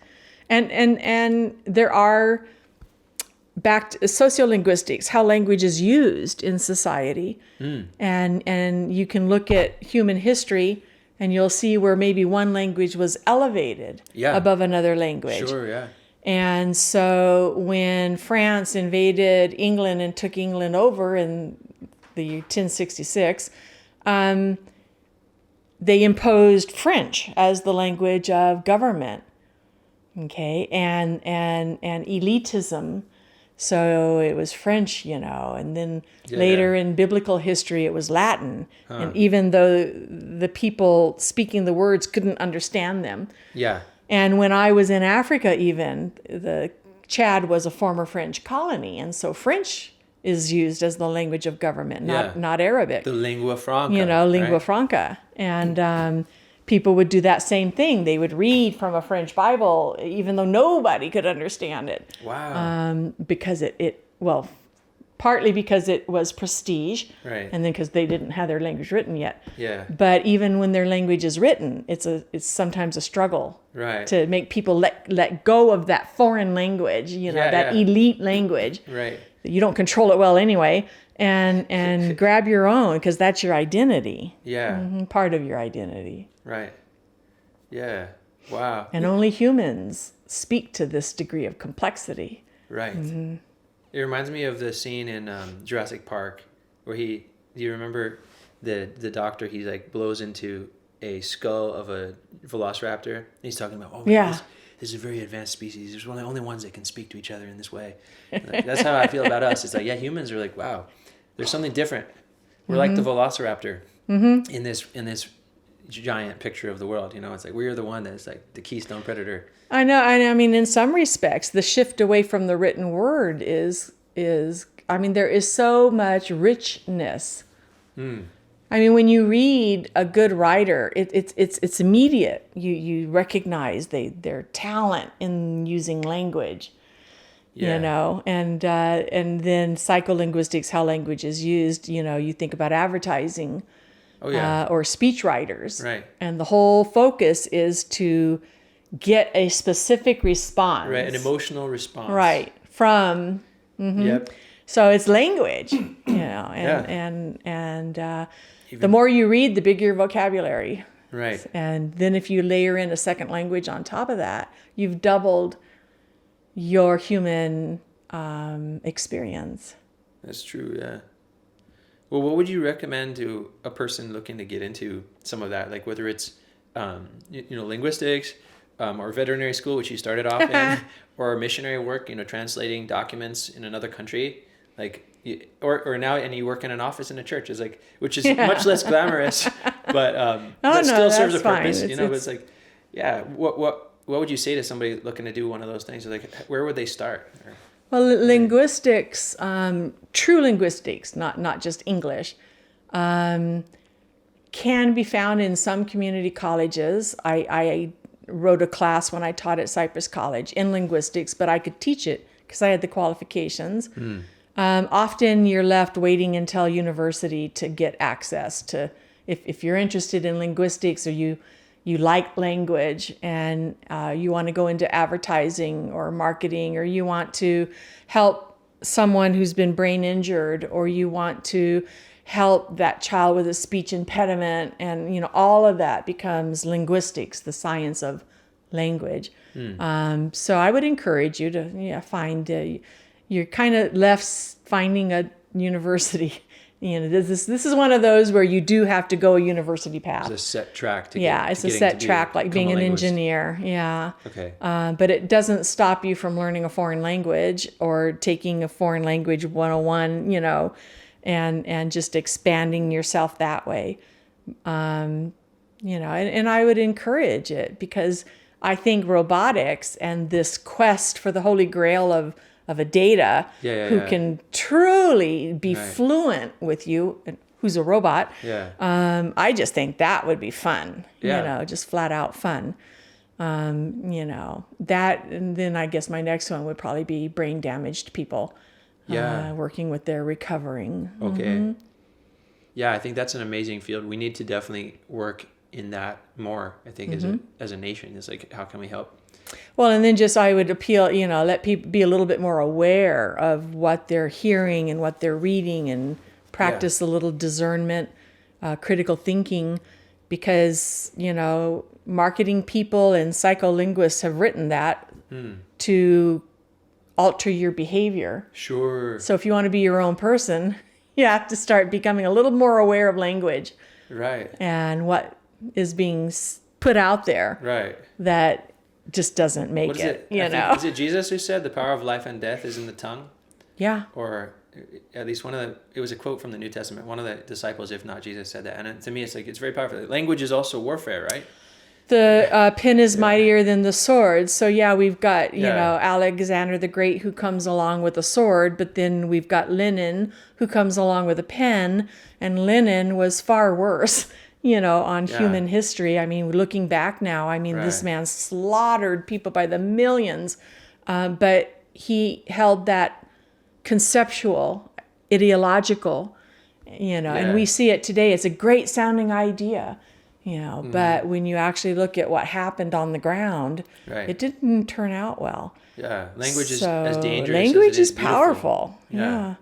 and there are back to sociolinguistics, how language is used in society, and you can look at human history, and you'll see where maybe one language was elevated above another language.
Sure, yeah.
And so when France invaded England and took England over in the year 1066. They imposed French as the language of government, okay, and elitism. So it was French, and then later in biblical history it was Latin, and even though the people speaking the words couldn't understand them.
Yeah.
And when I was in Africa, even the Chad was a former French colony, and so French is used as the language of government, not Arabic.
The lingua franca.
Lingua franca. And people would do that same thing. They would read from a French Bible, even though nobody could understand it.
Wow.
Because it well, partly because it was prestige,
Right.
and then because they didn't have their language written yet.
Yeah.
But even when their language is written, it's sometimes a struggle
Right.
to make people let go of that foreign language, that elite language.
Right.
You don't control it well anyway, and grab your own, because that's your identity.
Yeah.
Part of your identity.
Right. Yeah. Wow.
And only humans speak to this degree of complexity.
Right. It reminds me of the scene in Jurassic Park where do you remember the doctor, he like blows into a skull of a velociraptor, and he's talking about, this is a very advanced species. There's one of the only ones that can speak to each other in this way. Like, that's how I feel about us. It's like, humans are like, wow, there's something different. We're like the velociraptor in this giant picture of the world. It's like we're the one that's like the keystone predator.
I know. I mean, in some respects, the shift away from the written word is there is so much richness. I mean, when you read a good writer, it's immediate. You recognize their talent in using language.
Yeah.
And then psycholinguistics, how language is used. You think about advertising, or speech writers,
Right.
And the whole focus is to get a specific response,
Right, an emotional response.
right, from.
Yep.
So it's language, the more you read, the bigger your vocabulary.
Right.
And then if you layer in a second language on top of that, you've doubled your human experience.
That's true. Yeah. Well, what would you recommend to a person looking to get into some of that, like whether it's linguistics, or veterinary school, which you started off in, or missionary work, translating documents in another country, like, or now, and you work in an office in a church, is like, which is much less glamorous, but still serves a purpose. It's like, what would you say to somebody looking to do one of those things? Like, where would they start?
Well, linguistics, true linguistics, not just English, can be found in some community colleges. I wrote a class when I taught at Cypress College in linguistics, but I could teach it because I had the qualifications. Often you're left waiting until university to get access to, if you're interested in linguistics, or you like language and you want to go into advertising or marketing, or you want to help someone who's been brain injured, or you want to help that child with a speech impediment, and all of that becomes linguistics, the science of language. So I would encourage you to find you're kind of left finding a university. This is one of those where you do have to go a university path.
It's a set track to
it's a set track, like being an engineer. Yeah.
Okay.
But it doesn't stop you from learning a foreign language or taking a foreign language 101, and just expanding yourself that way. And I would encourage it, because I think robotics and this quest for the holy grail of a data who can truly be fluent with you, and who's a robot.
Yeah.
I just think that would be fun.
Yeah.
Just flat out fun. That, and then I guess my next one would probably be brain damaged people. Working with their recovering.
Okay. Yeah, I think that's an amazing field. We need to definitely work in that more, I think, as a nation. It's like, how can we help?
Well, and then I would appeal, let people be a little bit more aware of what they're hearing and what they're reading, and practice a little discernment, critical thinking, because, marketing people and psycholinguists have written that to alter your behavior.
Sure.
So if you want to be your own person, you have to start becoming a little more aware of language.
Right.
And what is being put out there.
Right.
That just doesn't make it.
Is it Jesus who said the power of life and death is in the tongue?
Yeah.
Or at least it was a quote from the New Testament. One of the disciples, if not Jesus, said that. And to me, it's like, it's very powerful. Language is also warfare, right?
The pen is mightier than the sword. So we've got, Alexander the Great, who comes along with a sword, but then we've got Lenin, who comes along with a pen, and Lenin was far worse, on human history. I mean, looking back now, this man slaughtered people by the millions, but he held that conceptual, ideological, and we see it today. It's a great sounding idea, but when you actually look at what happened on the ground, it didn't turn out well.
Yeah, language is as dangerous
language
as it is
powerful. Yeah.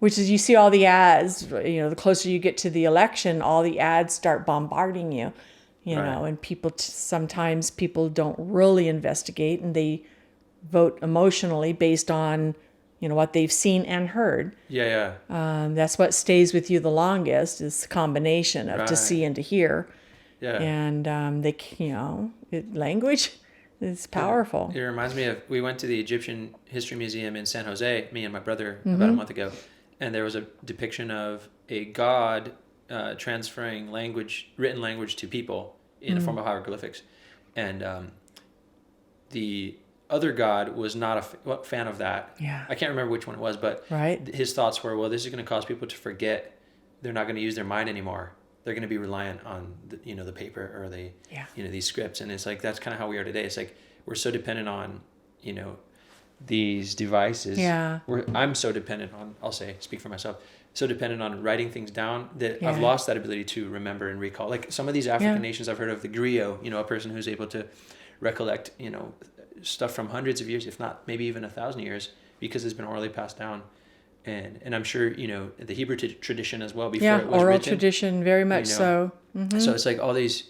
Which is, you see all the ads, the closer you get to the election, all the ads start bombarding you, and people, sometimes people don't really investigate, and they vote emotionally based on, what they've seen and heard. That's what stays with you the longest, is the combination of to see and to hear. And language is powerful.
It reminds me of, we went to the Egyptian History Museum in San Jose, me and my brother, about a month ago, and there was a depiction of a god transferring written language to people in the form of hieroglyphics, and the other god was not a fan of that. I can't remember which one it was, but his thoughts were, well, this is going to cause people to forget. They're not going to use their mind anymore. They're going to be reliant on the paper or these scripts. And it's like, that's kind of how we are today. It's like, we're so dependent on, these devices. I'm so dependent on, speak for myself, so dependent on writing things down that I've lost that ability to remember and recall. Like some of these African nations I've heard of, the griot, a person who's able to recollect, stuff from hundreds of years, if not maybe even 1,000 years, because it's been orally passed down. And I'm sure, the Hebrew tradition as well, before it was
oral
written,
tradition, very much so.
So it's like all these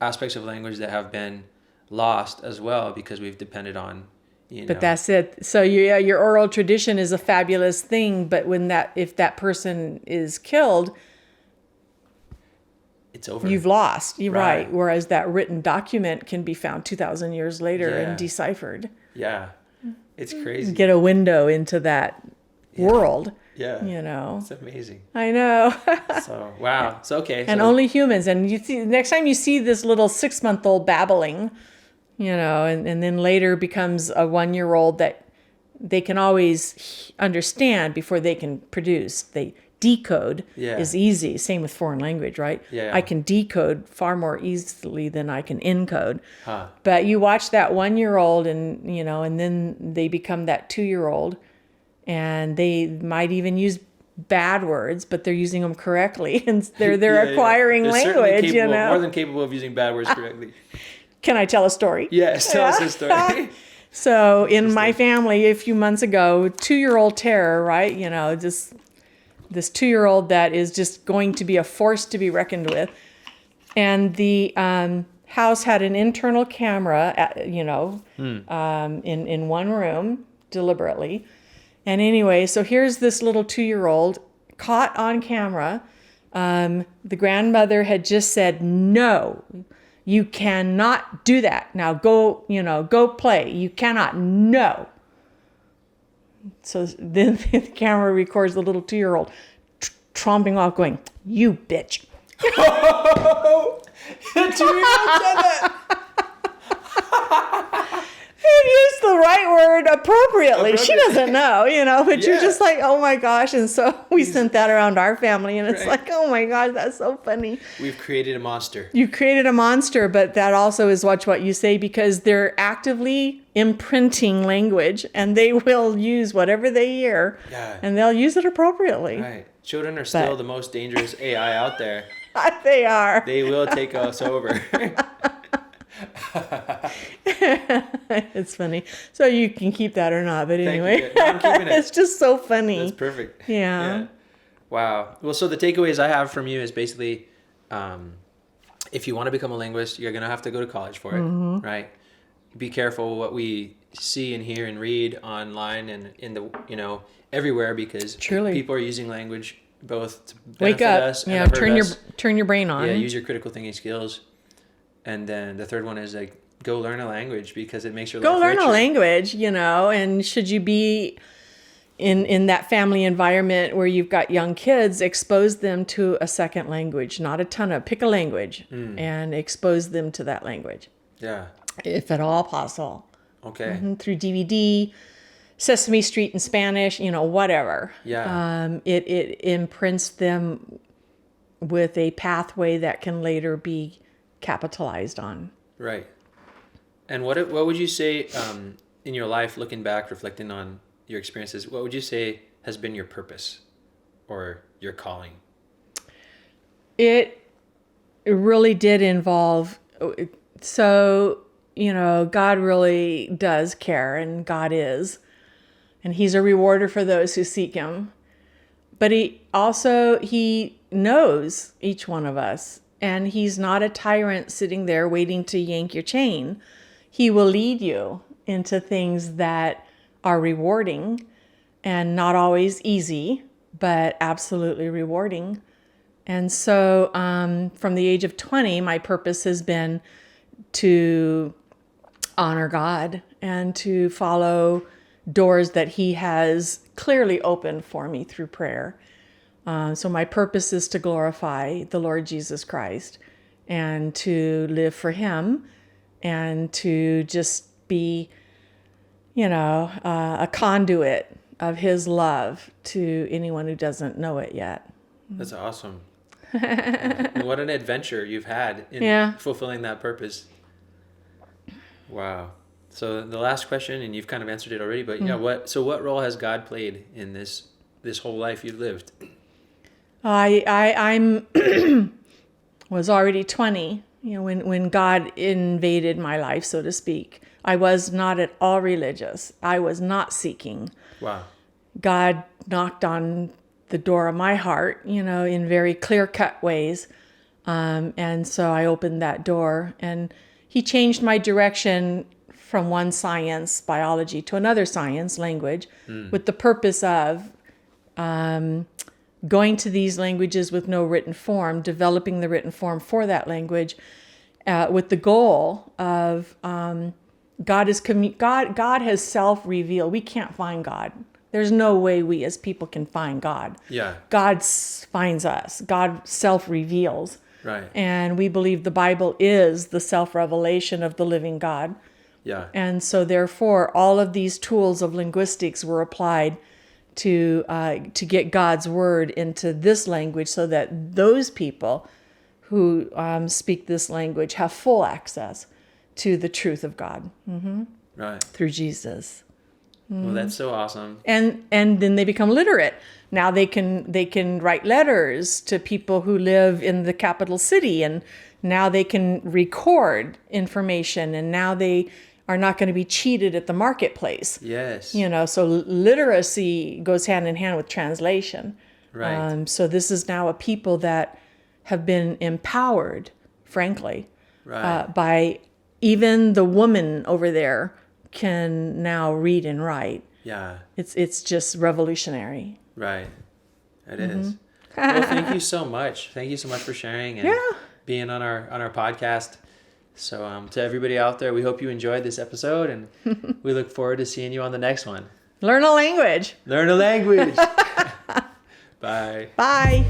aspects of language that have been lost as well, because we've depended on,
But that's it. So your oral tradition is a fabulous thing, but if that person is killed,
it's over.
You've lost. You're right. Whereas that written document can be found 2,000 years later and deciphered.
Yeah. It's crazy.
Get a window into that world.
Yeah. It's amazing.
I know.
So, wow. So, okay.
And only humans. And you see, next time you see this little 6-month-old babbling, and then later becomes a 1-year-old that they can always understand before they can produce. They decode is easy. Same with foreign language, right? I can decode far more easily than I can encode. But you watch that 1-year-old and, and then they become that 2-year-old, and they might even use bad words, but they're using them correctly, and they're acquiring
They're
language,
more than capable of using bad words correctly.
Can I tell a story?
Yes, tell us a story.
So in my family a few months ago, 2-year-old terror, right? This 2-year-old that is just going to be a force to be reckoned with. And the house had an internal camera, in one room, deliberately. And anyway, so here's this little 2-year-old caught on camera. The grandmother had just said, "No, you cannot do that. Now go play. You cannot, no." So then the camera records the little 2-year-old tromping off going, "You bitch."
The 2-year-old said that.
He used the right word appropriately. She doesn't know, but you're just like, oh my gosh. And so we sent that around our family, and it's like, oh my gosh, that's so funny.
We've created a monster.
You created a monster, but that also is watch what you say, because they're actively imprinting language, and they will use whatever they hear, and they'll use it appropriately.
Right. Children are still the most dangerous AI out there.
They are.
They will take us over.
It's funny. So you can keep that or not, but anyway,
no, I'm keeping it.
It's just so funny.
That's perfect.
Yeah.
Wow. Well, so the takeaways I have from you is basically, if you want to become a linguist, you're going to have to go to college for it, right? Be careful what we see and hear and read online and in the, everywhere, because people are using language both to benefit us and hurt us.
Turn your brain on.
Yeah, use your critical thinking skills. And then the third one is like, go learn a language, because it makes your life richer.
Go learn a language, and should you be in that family environment where you've got young kids, expose them to a second language, not a ton of, pick a language and expose them to that language.
Yeah.
If at all possible.
Okay.
Through DVD, Sesame Street in Spanish, whatever.
Yeah.
It imprints them with a pathway that can later be capitalized on.
Right. And what would you say in your life, looking back, reflecting on your experiences, what would you say has been your purpose or your calling?
It really did involve, so, God really does care, and God is, and he's a rewarder for those who seek him. But he knows each one of us, and he's not a tyrant sitting there waiting to yank your chain. He will lead you into things that are rewarding and not always easy, but absolutely rewarding. And so from the age of 20, my purpose has been to honor God and to follow doors that he has clearly opened for me through prayer. So my purpose is to glorify the Lord Jesus Christ and to live for him and to just be, a conduit of his love to anyone who doesn't know it yet.
That's awesome. What an adventure you've had in fulfilling that purpose. Wow. So the last question, and you've kind of answered it already, but what role has God played in this whole life you've lived?
I'm was already 20, when God invaded my life, so to speak. I was not at all religious. I was not seeking.
Wow.
God knocked on the door of my heart, in very clear-cut ways. And so I opened that door, and he changed my direction from one science, biology, to another science, language, with the purpose of going to these languages with no written form, developing the written form for that language, with the goal of God has self-revealed. We can't find God. There's no way we as people can find God.
Yeah.
God finds us. God self-reveals.
Right.
And we believe the Bible is the self-revelation of the living God.
Yeah.
And so therefore, all of these tools of linguistics were applied to get God's word into this language so that those people who speak this language have full access to the truth of God. Mm-hmm.
Right.
Through Jesus.
Well, that's so awesome.
And then they become literate. Now they can write letters to people who live in the capital city, and now they can record information, and now they are not going to be cheated at the marketplace.
Yes.
So literacy goes hand in hand with translation.
Right.
So this is now a people that have been empowered, frankly, by even the woman over there can now read and write.
Yeah.
It's just revolutionary.
Right. It is. Well, thank you so much. Thank you so much for sharing and being on our podcast. So to everybody out there, we hope you enjoyed this episode, and we look forward to seeing you on the next one.
Learn a language.
Learn a language. Bye.
Bye.